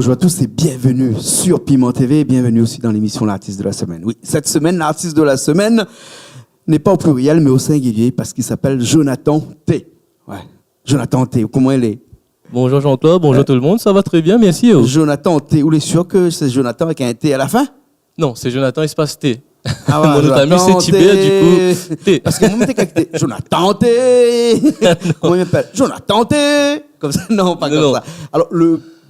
Bonjour à tous et bienvenue sur Piment TV, bienvenue aussi dans l'émission L'artiste de la semaine. Oui, cette semaine, l'artiste de la semaine n'est pas au pluriel mais au singulier parce qu'il s'appelle Jonathan T. Ouais, Jonathan T, comment elle est? Bonjour Jean-Claude, bonjour tout le monde, ça va très bien, merci. Jonathan T, vous êtes sûr que c'est Jonathan avec un T à la fin? Non, c'est Jonathan espace T. Ah ouais, mon autre ami c'est Tibet, du coup, T. Parce que moi, T. Jonathan T. Comment il m'appelle? Jonathan T. Comme ça, non, pas comme ça. Alors,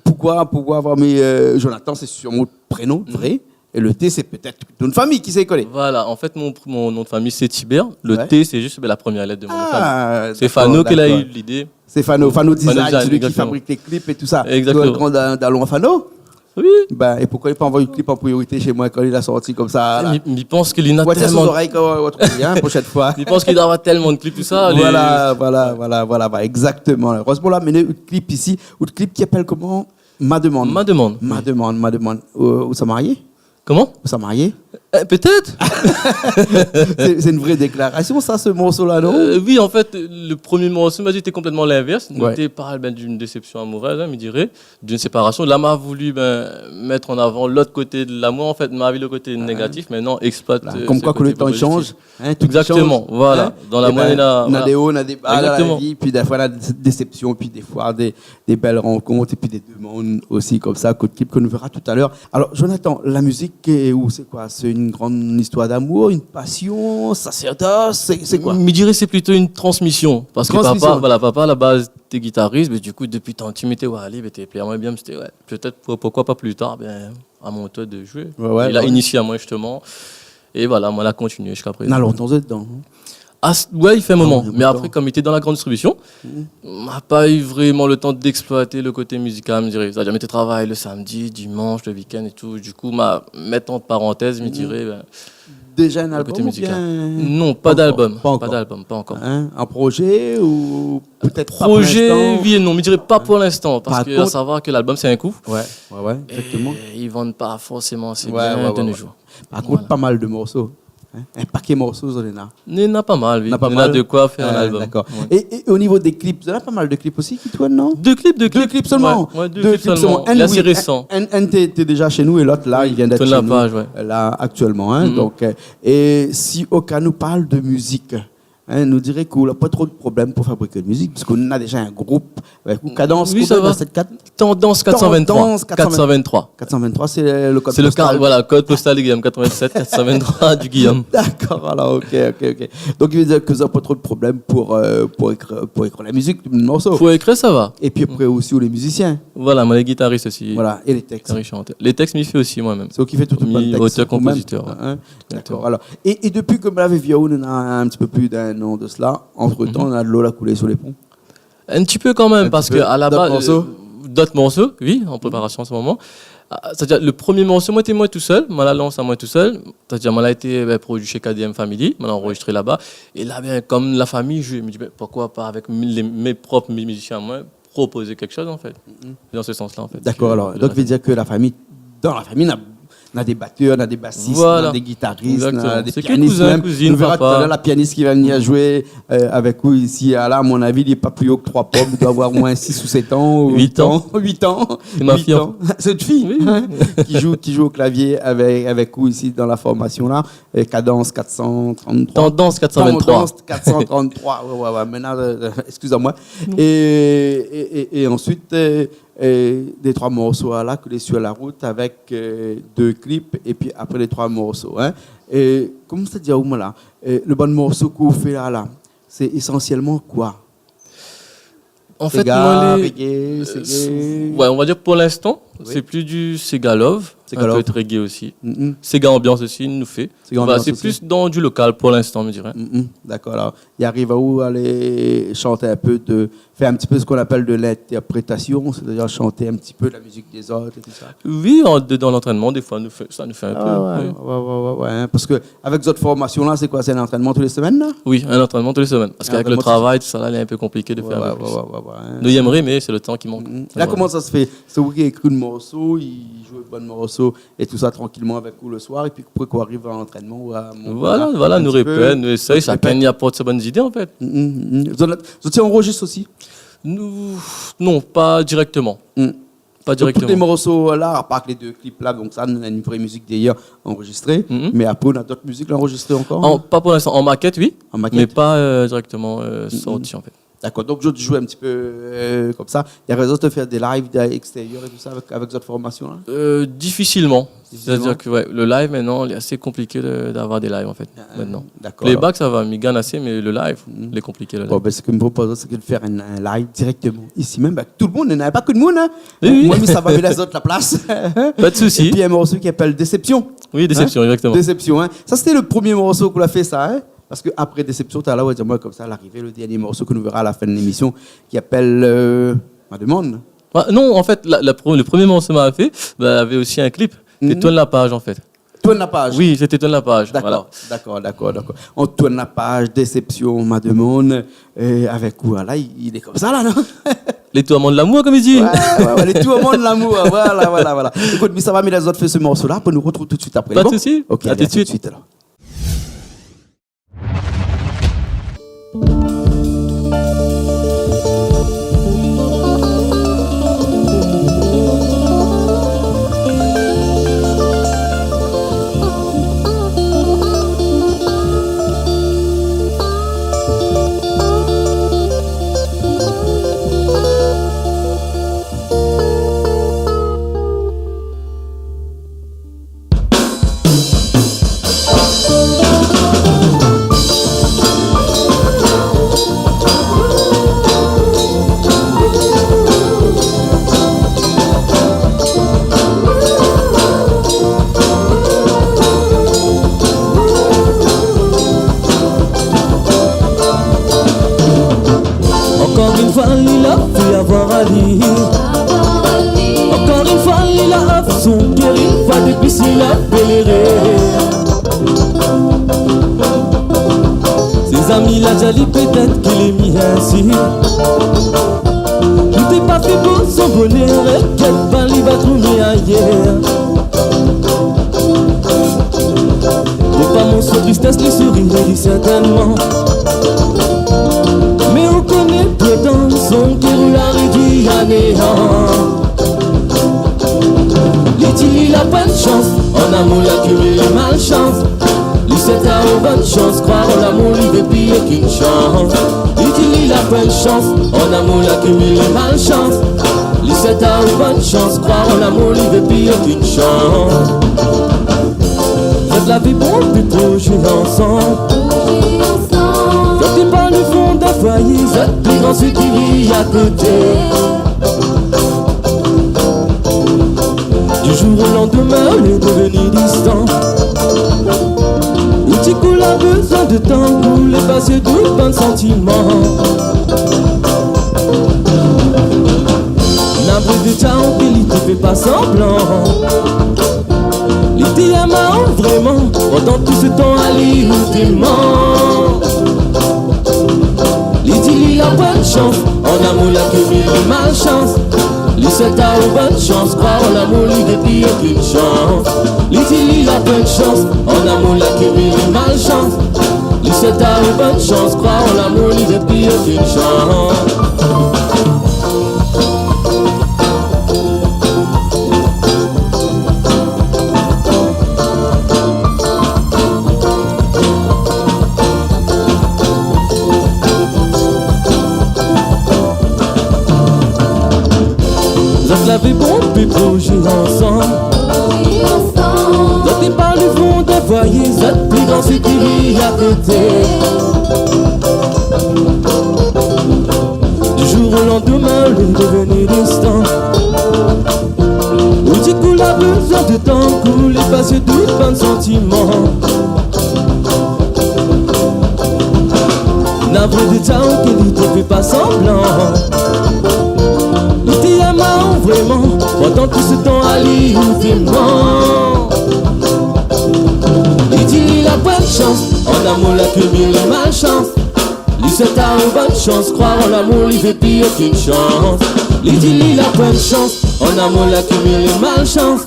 pourquoi avoir mis Jonathan, c'est sur mon prénom, vrai. Et le T, c'est peut-être une famille qui s'est collée. Voilà, en fait, mon nom de famille, c'est Tibet. Le T, c'est juste la première lettre de mon nom de famille. C'est Fano qui a eu l'idée. C'est Fano Design, celui exactement. qui fabrique les clips et tout ça. Exactement. Le grand d'Alon Fano. Oui. Ben, et pourquoi il n'a pas envoyé le clip en priorité chez moi quand il a sorti comme ça là. Il pense qu'il en a tellement... tellement... oreilles quand on va prochaine fois. Il pense qu'il doit avoir tellement de clips, tout ça. Voilà, exactement. Heureusement, là, mais le clip ici, ou le clip qui appelle comment? Ma demande. Où ça marié? Comment? Où ça marié? Peut-être. C'est une vraie déclaration, ça, ce morceau-là, non? Oui, en fait, le premier morceau m'a dit était complètement l'inverse. Ouais. Il parle d'une déception amoureuse, me dirait, d'une séparation. Là, m'a voulu mettre en avant l'autre côté de l'amour, en fait, m'a vu le côté négatif, mais non, exploite. Comme quoi que le temps change. Hein, tout exactement, change, voilà. Hein? Dans la moyenne, on a des hauts, on a des bas dans la vie, puis des fois, on a des déceptions, puis des fois, des belles rencontres, et puis des demandes aussi, comme ça, coup de clip que nous verra tout à l'heure. Alors, Jonathan, la musique, c'est quoi? C'est une grande histoire d'amour, une passion, sacerdoce, c'est quoi? Je dirais c'est plutôt une transmission. Parce que papa, à la base, était guitariste, mais du coup, depuis tant que tu m'étais allé, t'es moi bien, c'était peut-être pourquoi pas plus tard, à mon tour de jouer. Il a initié à moi justement. Et voilà, moi, il a continué jusqu'à présent. On a longtemps dedans. Ouais, il fait un moment. Mais après, comme il était dans la grande distribution, on n'a pas eu vraiment le temps d'exploiter le côté musical, me dirais. C'est-à-dire, mettre travail le samedi, dimanche, le week-end et tout. Du coup, mettant de parenthèse, me dirais. Déjà un album musical. Non, pas d'album. Pas encore. Hein? Un projet ou peut-être pas projet, oui et non. Je dirais pas pour l'instant. Parce qu'il faut savoir que l'album, c'est un coup. Ouais, effectivement. Et ils vendent pas forcément assez bien de nos jours. Par contre, pas mal de morceaux. Hein? Un paquet de morceaux, on en a. Il y en a pas mal, oui. Il y en a de quoi faire un album. D'accord. Ouais. Et au niveau des clips, il y en a pas mal de clips aussi qui tournent, non? Deux clips seulement. Ouais, deux clips seulement. Là, c'est récent. Un t'es déjà chez nous et l'autre, là, il vient d'être chez nous. Là, actuellement. Hein, donc, et si Oka nous parle de musique, hein, nous dirait qu'on n'a pas trop de problème pour fabriquer de musique, parce qu'on a déjà un groupe avec Cadence. Oui, ça va. Tendance 423. 423, c'est le code postal. C'est le code postal du Guillaume, 87 423 du Guillaume. D'accord, alors ok. Donc il veut dire que vous n'avez pas trop de problème pour écrire la musique du morceau. Pour écrire, ça va. Et puis après aussi les musiciens. Voilà, moi les guitaristes aussi. Voilà, et les textes. Les textes, m'y fait aussi moi-même. C'est eux qui fait tout le texte. Auteur-compositeur. Hein? D'accord. Alors, et depuis que la vie on a un petit peu plus d'un an de cela, entre-temps, on a de l'eau à couler sur les ponts. Un petit peu quand même, parce qu'à la base, d'autres morceaux, oui, en préparation en ce moment. C'est-à-dire, le premier morceau, moi, j'étais moi tout seul, moi, la lance à moi tout seul. C'est-à-dire, moi, a été produit chez KDM Family, moi, enregistré là-bas. Et là, comme la famille, je me dis, pourquoi pas avec mes propres musiciens, moi, proposer quelque chose, en fait. Dans ce sens-là, en fait. D'accord, alors, donc, veut dire que dans la famille, on a des batteurs, on a des bassistes, on a des guitaristes, on a des pianistes même. Cousine, on verra tout à l'heure la pianiste qui va venir jouer avec nous ici. Là, à mon avis, il n'est pas plus haut que 3 pommes. Il doit avoir au moins 6 ou 7 ans. 8 ans. C'est ma fille. C'est une fille qui joue au clavier avec nous ici dans la formation là. Cadence 433. Tendance 423. Tendance 433. Ouais. Maintenant, excusez-moi. Et ensuite... des 3 morceaux là que les sur la route avec 2 clips et puis après les 3 morceaux. Hein. Et comment ça dit là? Le bon morceau que vous faites là, c'est essentiellement quoi? En fait, reggae, ouais, on va dire pour l'instant, c'est plus du Sega Love, un peu de reggae aussi. Sega Ambiance aussi, il nous fait. C'est plus dans du local pour l'instant, me dirais. D'accord, alors il arrive à où aller chanter un peu, faire un petit peu ce qu'on appelle de l'interprétation, c'est-à-dire chanter un petit peu la musique des autres et tout ça. Oui, dans l'entraînement, des fois, ça nous fait un peu. Ouais, parce qu'avec votre formation-là, c'est quoi? C'est un entraînement tous les semaines là? Oui, un entraînement tous les semaines. Parce qu'avec le travail, tout ça, là, il est un peu compliqué de faire un peu plus. Nous y aimerions, mais c'est le temps qui manque. Là, comment ça se fait? C'est vous qui écrit le morceau, il joue le bon morceau et tout ça tranquillement avec vous le soir, et puis après qu'on arrive à l'entraînement ou à voilà, nous répète, nous essayons, chacun y apporte ses bonnes idées en fait. Vous enregistrez aussi? Non, pas directement. Pas directement. Tous les morceaux là, à part que les 2 clips là, donc ça, on a une vraie musique d'ailleurs enregistrée. Mais après, on a d'autres musiques enregistrées encore. Pas pour l'instant. En maquette, oui. En maquette. Mais pas directement sorti en fait. D'accord, donc je joue un petit peu comme ça. Il y a raison de faire des lives extérieurs et tout ça avec votre formation là Difficilement. C'est-à-dire que le live maintenant, il est assez compliqué d'avoir des lives en fait. Maintenant. D'accord. Les bacs, ça va, m'y gagne assez, mais le live, il est compliqué. Le live. Bon, ce que je me propose, c'est de faire un live directement ici même avec tout le monde. Il n'y a pas que de monde. Hein. Oui. Moi, mais ça va mettre les autres la place. Pas de souci. Et puis il y a un morceau qui s'appelle Déception. Oui, Déception, exactement. Déception. Hein. Ça, c'était le premier morceau qu'on a fait ça. Hein. Parce qu'après Déception, tu as là, on va dire, moi, comme ça, l'arrivée, le dernier morceau que nous verrons à la fin de l'émission, qui appelle Ma demande. Non, en fait, le premier morceau m'a fait, avait aussi un clip. Tourne la page, en fait. Tourne la page. Oui, c'était Tourne la page. D'accord, d'accord. On tourne la page, Déception, Ma demande. Avec quoi là, il est comme ça, là, non? Les tourments de l'amour, comme il dit. Ouais, les tourments de l'amour. Voilà. Écoute, mais ça va, mais les autres fait ce morceau-là, pour nous retrouver tout de suite après. Pas de souci. Ok, à tout de suite alors. Encore une fois, il a son cœur, une fois de plus, il a pèlerin. Ses amis l'ont déjà dit peut-être qu'il est mis ainsi. Tout n'est pas fait pour son bonheur, et quel pas il va trouver ailleurs. N'est pas mon seul tristesse, les sourires, dit certainement. Mais on connaît pourtant son cœur l'a réduit à néant. Il a pas de chance, en amour il a cumulé malchance. Lui c'est à bonne chance, croire en l'amour il veut pire qu'une chance. Il a pas de chance, en amour il a cumulé malchance. Lui c'est à bonne chance, croire en l'amour il veut pire qu'une chance. Faites la vie bon, puis trop jouer ensemble. Quand tu parles du fond d'un foyer, c'est plus grand celui qui vit à côté. Du jour au lendemain, on est devenu distant. Un petit coup a besoin de temps pour les passer tout plein de sentiments. N'importe de temps qu'il ne fait pas semblant. L'idée à marrant vraiment, pendant tout ce temps à lire ou dément. L'idée il a bonne chance, en amour la que de malchance. Lui c'est à bonne chance, croire en l'amour il est pire qu'une chance. L'idée il a bonne chance, en amour la que de malchance. Lui c'est à bonne chance, croire en l'amour il est pire qu'une chance. L'avait bon, puis bouger ensemble. Quand t'es par le fond des foyers, c'est plus grand ce qui vit à côté. Du jour au lendemain, le devenu distant. Où du coup la besoin de temps pour les passer tout plein de sentiments. N'avre de temps qu'il ne te fait pas semblant. Vraiment, pendant tout ce temps à lire vraiment. Il dit il a bonne chance, en amour la cumule malchance. Lui c'est à bonne chance, croire en l'amour il fait pire qu'une chance. Il dit il a bonne chance, en amour la cumule malchance.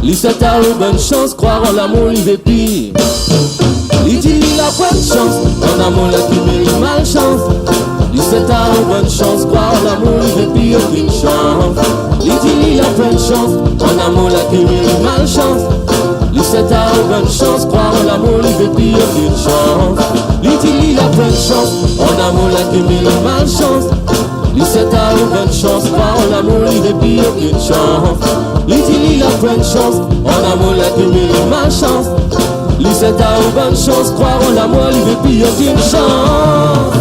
Lui c'est à bonne chance, croire en l'amour il fait pire. Il dit il a bonne chance, en amour la cumule malchance. Lui c'est à bonne chance, croire en l'amour il fait pire qu'une chance. Il dit il a chance, en amour la cumule malchance. Lucette a une bonne chance, croire en l'amour, il veut pire qu'une chance. L'utilise la bonne chance, en amour la cumule malchance. Lucette a une bonne chance, croire en l'amour, il veut pire qu'une chance. L'utilise la bonne chance, en amour la cumule malchance. Lucette a une bonne chance, croire en l'amour, il veut pire qu'une chance.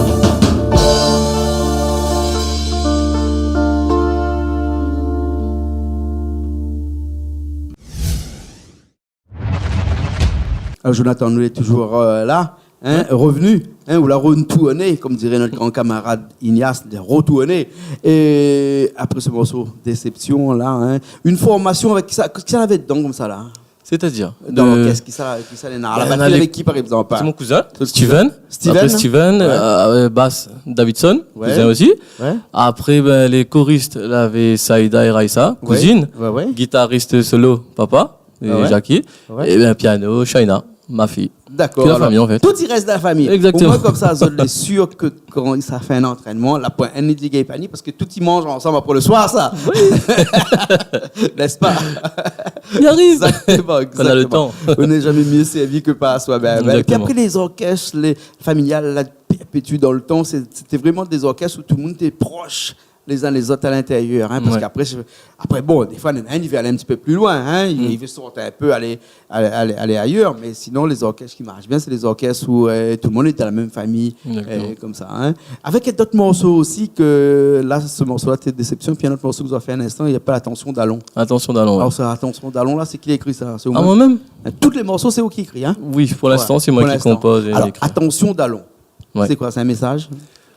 Alors Jonathan, nous est toujours là, hein, revenu, hein, ou la retourné, comme dirait notre grand camarade Ignace, de retourner. Et après ce morceau, Déception, là, hein, une formation avec qui ça avait dedans comme ça, là? C'est-à-dire dans l'orchestre, qui ça les n'a? La batterie avec qui, par exemple? C'est mon cousin, Steven. Après Steven, basse Davidson, cousin aussi. Ouais. Après, les choristes, là, avait Saïda et Raïssa, cousine. Ouais. Guitariste solo, papa. Et Jackie, et bien piano, Shaina, ma fille. D'accord. La famille en fait. Tout y reste de la famille. Exactement. Au moins comme ça, je suis sûr que quand ça fait un entraînement, la point Energy Gay Pani, parce que tout y mange ensemble après le soir, ça. Oui. N'est-ce pas? Il arrive. Exactement. On a le temps. On n'est jamais mieux servi que par soi-même. Et puis après les orchestres, les familiales, la perpétue dans le temps, c'était vraiment des orchestres où tout le monde était proche les uns les autres à l'intérieur, hein, parce qu'après, bon, des fois, il veut aller un petit peu plus loin, hein, il veut sortir un peu, aller ailleurs, mais sinon, les orchestres qui marchent bien, c'est les orchestres où tout le monde est dans la même famille, comme ça. Hein. Avec d'autres morceaux aussi, que là, ce morceau-là, c'est Déception, puis un autre morceau que vous avez fait un instant, il n'y a pas Attention d'Allon. Attention d'Allon, ouais. Alors, ça, Attention d'Allon, là, c'est qui a écrit ça? Moi-même? Tous les morceaux, c'est vous qui écrit, hein? Oui, pour l'instant, c'est moi qui compose et écrit. Attention d'Allon, c'est quoi? C'est un message?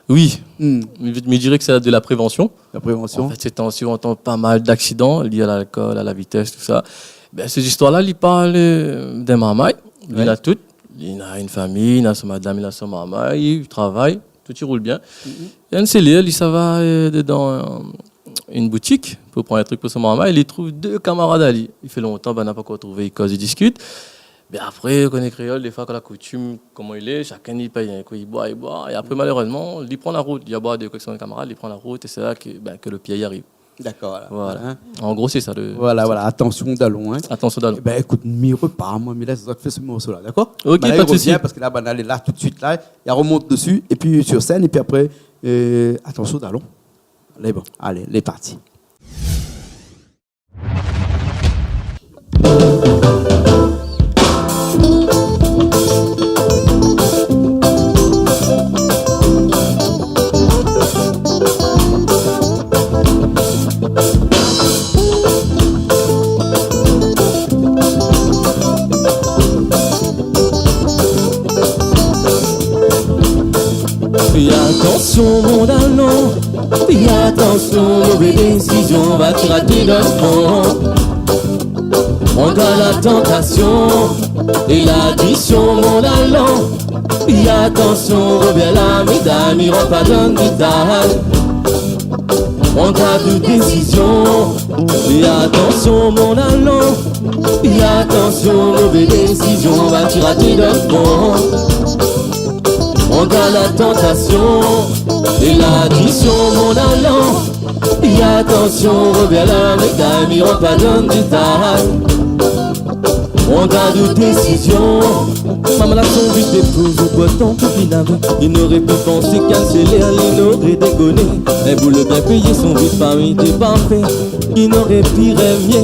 Oui, je dirais que c'est de la prévention. La prévention. En fait, ces temps-ci, on entend pas mal d'accidents liés à l'alcool, à la vitesse, tout ça. Ben, ces histoires-là, ils parlent d'un mamaï. Il a tout. Il a une famille, il a son madame, il a son mamaï, il travaille, tout y roule bien. Il y a une cellule, il s'en va dans une boutique pour prendre un truc pour son mamaï. Il trouve deux camarades à lui. Il fait longtemps, il n'a pas encore trouvé, il cause, il discute. Mais après, quand on est créole, des fois, quand la coutume, comment il est, chacun y paye un coup, il boit. Et après, malheureusement, il prend la route. Il y a boire des questions de camarades, il prend la route et c'est là que le pied y arrive. D'accord. Voilà. Hein? En gros, c'est ça. Voilà. Attention d'Allon. Hein. Attention d'Allon. Écoute, m'y repars, moi, mais là, ça fait ce morceau-là, d'accord? Ok, pas de souci. Parce que là, elle est là tout de suite, là, il remonte dessus, et puis sur scène, et puis après, Attention d'Allon. Allez, les parties. Fais attention mon Allon, fais attention, mauvaise décision va te rater notre monde. On a la tentation et l'addition mon Allon. Fais attention, reviens la médaille, m'y pas dans le détail. On a deux décisions, fais attention mon Allon. Fais attention, mauvaise décision va te rater notre monde. On a la tentation et l'addition, mon Allon. Et attention, reviens la médaille, m'y pas dans le détail. On a deux décisions. Maman l'a son vite épouse au bâton pour qu'il avoue. Il n'aurait pu penser canceller, il n'aurait déconné. Mais vous le bien payé, son vite parmi des parfaits. Il n'aurait pu rêver.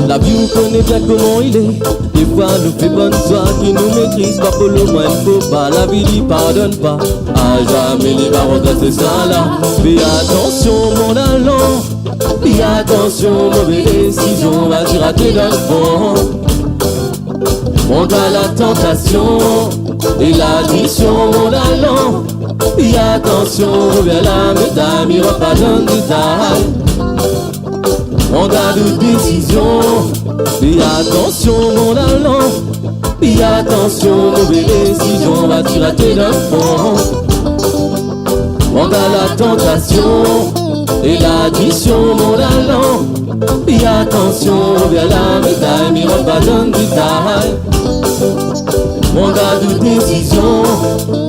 La vie, on connaît bien comment il est. Des fois, nous fait bonne soirée qui nous maîtrise. Pas pour le moins, il faut pas. La vie, il pardonne pas. À jamais, les barreaux de c'est ça là. Fais attention, mon Allon. Fais attention, mauvaise décision. Va-t-il rater d'un fond? On a la tentation et l'addition, mon Allon. Et attention, reviens la médaille, m'y pas dans le détail. On a deux décisions, et attention, mon Allon. Et attention, mauvaise décision, va-t-il rater d'un fond? On a la tentation et l'addition, mon Allon. Et attention, reviens la médaille, m'y pas dans le détail. On a de décision.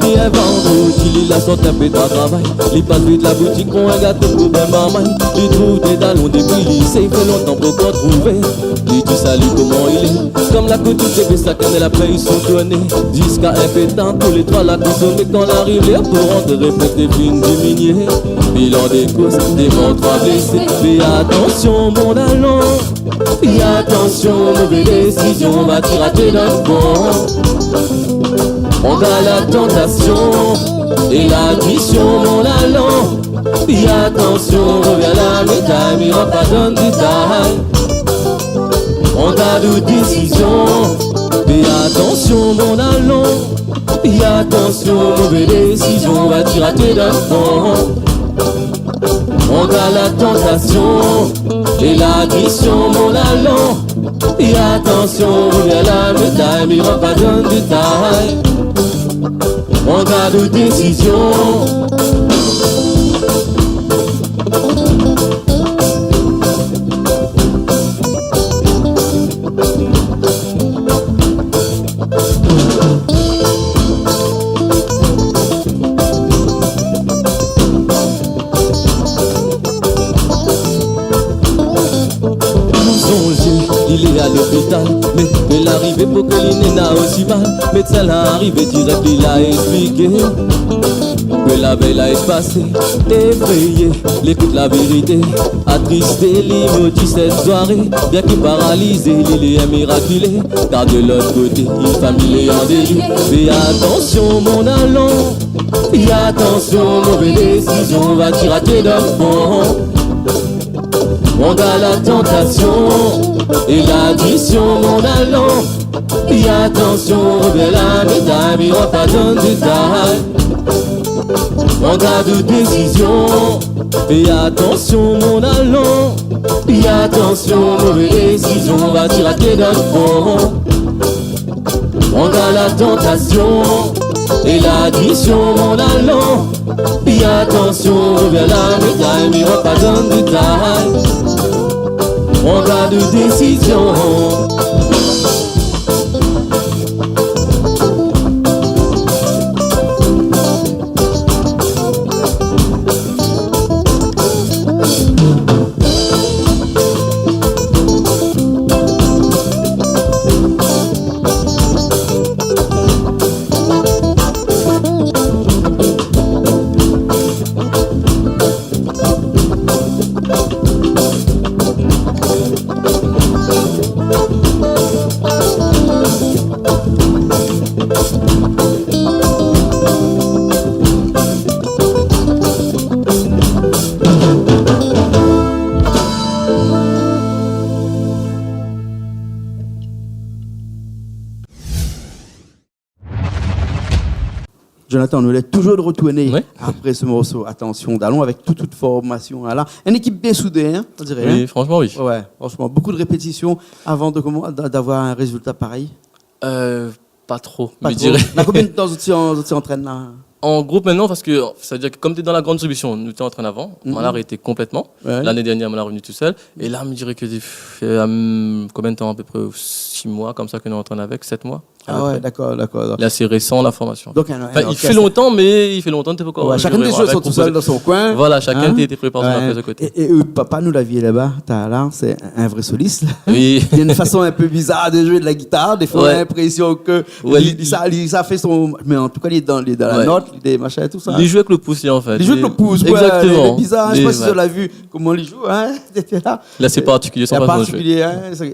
Et un vendredi, il a son tapé de travail. Il passe vite la boutique pour un gâteau pour ben maman. Il trouve des talons depuis lycée, il fait longtemps pour qu'on trouve. Il dit salut comment il est. Comme la couture de sa canne, la paye sont tournés. Jusqu'à impétant, tous les trois la consommer quand l'arrivée pour rentrer répéter fine diminuer. Bilan des causes, des morts, trois blessés. Fais attention mon allant. Fais attention, mauvaise décision, on va te rater d'un fond. On a la tentation et l'addition, mon allant. Fais attention, reviens la médaille, mais on pas donne détail. On a de décision. Fais attention, mon allant. Fais attention, mauvaise décision, on va te rater d'un fond. On a la tentation et l'addition, mon allant. Et attention, reviens la médaille, mais on pas donne détail. On a de décision. Il est à l'hôpital, mais il est arrivé pour que l'inné n'a aussi mal. Médecin l'a arrivé direct, il a expliqué que la veille a espacé, effrayé, il écoute la vérité. Attristé, il maudit cette soirée, bien qu'il paralysé, il est miraculé. Car de l'autre côté, une famille est en délire. Fais attention mon allant, fais attention, mauvaise décision, va t'y rater d'un fond. On a la tentation et l'addition, mon allant. Fais attention, reviens la médaille, mais on pas donne détail. On a de décision. Fais attention, mon allant. Fais attention, mauvaise décision, on va t'y rater d'un fond. On a la tentation et l'addition, mon allant. Fais attention, reviens la médaille, mais on pas donne détail. On a de décision. Jonathan, nous allons toujours de retourner ouais. Après ce morceau. Attention, d'allons avec toute formation là. Une équipe bien soudée, hein, on dirait. Oui, hein? franchement, oui. Ouais, franchement, beaucoup de répétitions avant d'avoir un résultat pareil. Pas trop, Pas je trop. dirais. Dans combien de temps tu entraînes là? En groupe maintenant, parce que ça veut dire que comme tu es dans la grande distribution, nous étions en train avant, on l'a arrêté complètement. Ouais. L'année dernière, on l'a revenu tout seul. Et là, je me dirais que combien de temps à peu près 6 mois, comme ça que nous entraînons avec, 7 mois. Ah ouais, d'accord. Là, c'est récent la formation. Donc, il fait longtemps, mais il fait longtemps que tu peux pas. Ouais, chacun des joueurs sont tout seul dans son coin. Voilà, chacun était préparé par son affaire de côté. Et papa, nous l'aviez là-bas, là, c'est un vrai soliste. Oui. Il y a une façon un peu bizarre de jouer de la guitare. Des fois, on a l'impression que ça fait son. Mais en tout cas, il est dans la note, des machins et tout ça. Il joue avec le pouce, en fait. Il joue avec le pouce, exactement. Il est bizarre. Je sais pas si tu l'as vu, comment il joue. Là, c'est particulier, c'est particulier.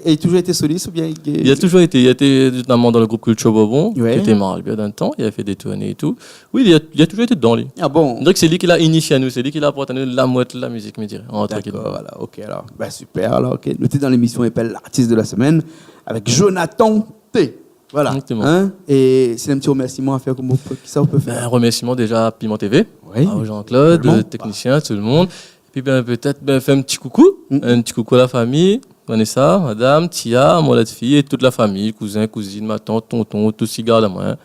Et il a toujours été soliste ou bien il a toujours été. Il a été notamment dans le groupe Culture Bourbon. Qui était Maralbia d'un temps, il a fait des tournées et tout. Oui, il a toujours été dans lui. Ah bon? On dirait que c'est lui qui l'a initié à nous, c'est lui qui l'a apporté à nous la moitié de la musique, me dirais. D'accord, voilà, ok, alors, super, alors, ok. Nous sommes dans l'émission appelle l'artiste de la semaine avec Jonathan T. Voilà. Hein? Et c'est un petit remerciement à faire, qui ça on peut faire? Un remerciement déjà à Piment TV, à Jean-Claude, le technicien, tout le monde. Et puis peut-être faire un petit coucou à la famille. Vanessa, madame, Tia, moi la fille et toute la famille, cousin, cousine, ma tante, tonton, tout cigare à moi.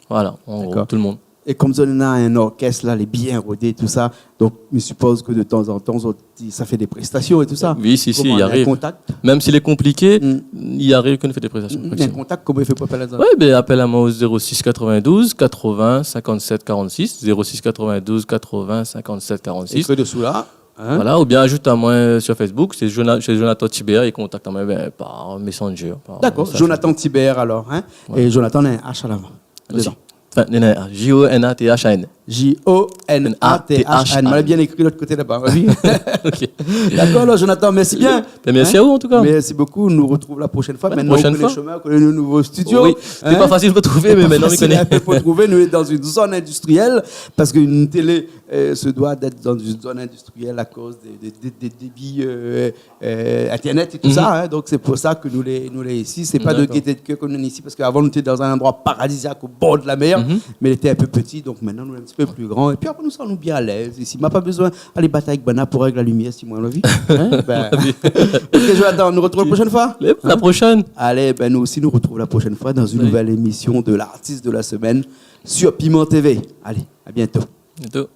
Voilà, en gros, tout le monde. Et comme on a un orchestre, là, les bien rodés, tout ça, donc je suppose que de temps en temps, ça fait des prestations et tout ça. Oui, si, il y arrive. Contact. Même s'il est compliqué, il y arrive qu'on fait des prestations. Un contact, comment il fait pour appeler là-dedans? Oui, ben, appelle à moi au 06 92 80 57 46. 06 92 80 57 46. Écrit dessous là. Hein? Voilà, ou bien ajoute à moi sur Facebook, c'est Jonathan Thibert, et contacte à moi par Messenger. D'accord, Jonathan Thibert alors. Hein? Ouais. Et Jonathan a un H à l'avant. Dedans. Enfin, Jonathan. Jonathan. On l'a bien écrit de l'autre côté là-bas. Oui. Okay. D'accord, alors, Jonathan, merci bien. Merci à vous en tout cas. Merci beaucoup. Nous retrouvons la prochaine fois. Maintenant, on connaît les chemins, on connaît nos nouveaux studios. Oui, c'était pas facile de retrouver, mais maintenant on connaît. C'est pour trouver. Nous sommes dans une zone industrielle parce qu'une télé se doit d'être dans une zone industrielle à cause des débits Internet et tout ça. Hein. Donc c'est pour ça que nous les ici. C'est pas de gaieté de cœur qu'on est ici parce qu'avant nous étions dans un endroit paradisiaque au bord de la mer, mais il était un peu petit. Donc maintenant nous sommes un petit peu plus grand. Et puis après nous sommes bien à l'aise ici. Il m'a pas besoin d'aller battre avec Bana pour régler la lumière si moi on l'a vu. Ok, Jonathan, nous retrouvons la prochaine fois. La prochaine. Allez, ben nous aussi nous retrouvons la prochaine fois dans une nouvelle émission de l'artiste de la semaine sur Piment TV. Allez, à bientôt. Bientôt.